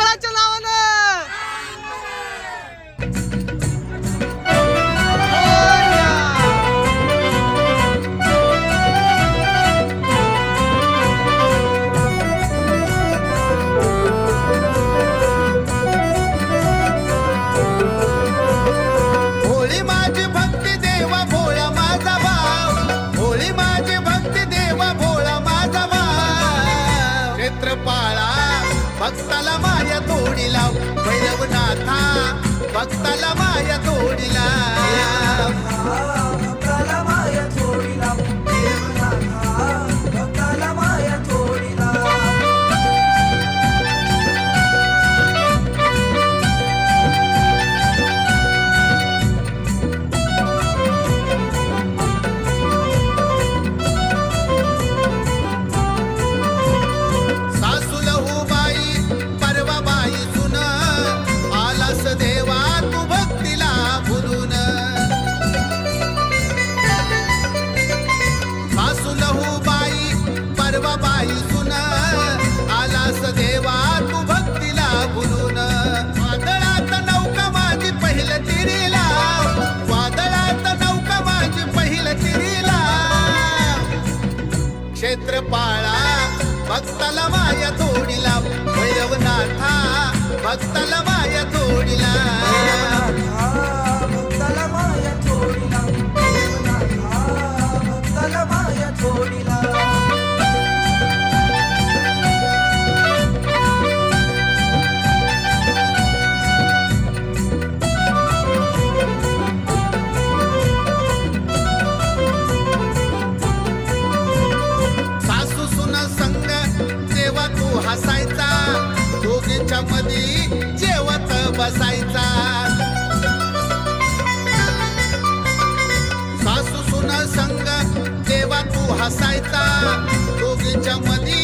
विठ्ठलाच्या नावानं होळी माझी भक्ती देवा भोळा माझा भाव, होळी माझी भक्ती देवा भोळा माझा भाव. क्षेत्रपाळा भक्ताला माया तोडी लाव, भैरवनाथा भक्ताला माया तोडी लाव. भक्ताला माया थोडी लाव, देवनाथा भक्ताला माया थोडी लाव. सासू लहूबाई परवाबाई सुन, आलास देवा तू भक्तीला भुलून. सासू लहूबाई परवाबाई सुन, आलास देवा तू भक्तीला भुलून. वादळात नौका माझी पहिलं तिरीला, वादळात नौका माझी पहिलं तिरीला. क्षेत्रपाळा भक्ताला माया थोडी लाव, भैरवनाथा भक्ताला माया थोडी लाव. देवनाथा भक्ताला माया थोडी लाव, देवनाथा भक्ताला माया थोडी लाव. सासू सुन संग जेव्हा तू हसायचा, दोघीच्या मधी जेवत बसायचा. सासू सुन संग जेव्हा तू हसायचा, दोघीच्या मधी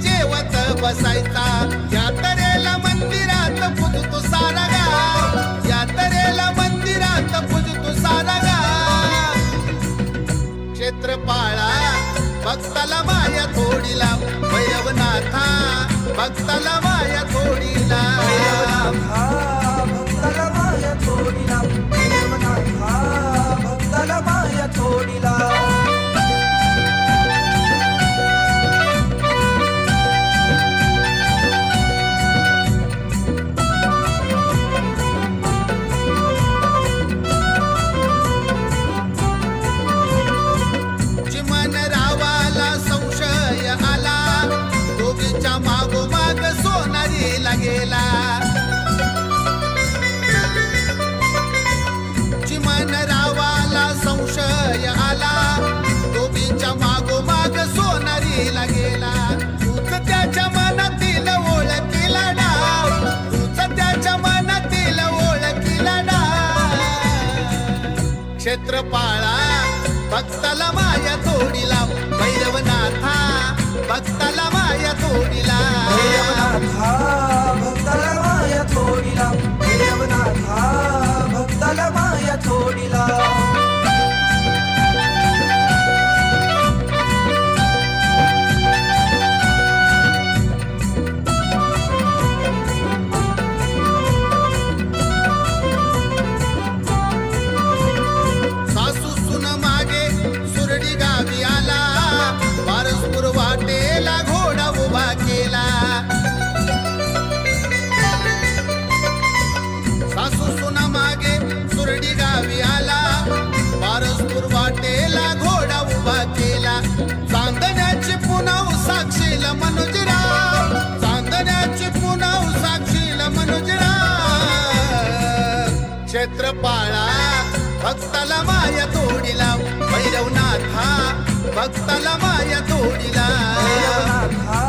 जेवत बसायचा. यात्रेला मंदिरात पूजतो सारा गाव, यात्रेला मंदिरात पूजतो सारा गाव. क्षेत्रपाळा भक्ताला माया थोडी लाव, भैरवनाथा भक्ताला माया थोडी लाव. देवनाथा भक्ताला माया थोडी लाव, देवनाथा भक्ताला माया थोडी लाव. चिमण रावाला संशय आला, दोघीच्या मागोमाग सोनारीला गेला. चिमण रावाला संशय आला, दोघीच्या मागोमाग सोनारीला गेला. तूच त्याच्या मनातील ओळखीला डाव, तूच त्याच्या मनातील ओळखीला डाव. क्षेत्रपाळा भक्ताला माया थोडी लाव, भैरवनाथा भक्ताला माया थोडी लाव. देवनाथा भक्ताला माया थोडी लाव, देवनाथा भक्ताला माया थोडी लाव. सासू सुन मागे सुरडी गावी आला, वारसपूर वाटेला घोडा उभा केला. सासू सुन मागे सुरडी गावी आला, वारसपूर वाटेला घोडा उभा केला. चांदण्याची पुनव साक्षीला मनोजराव, चांदण्याची पुनव साक्षीला मनोजराव. क्षेत्रपाळा भक्ताला माया तोडी लाव, भैरवनाथा भक्ताला माया तोडी लाव. देवनाथा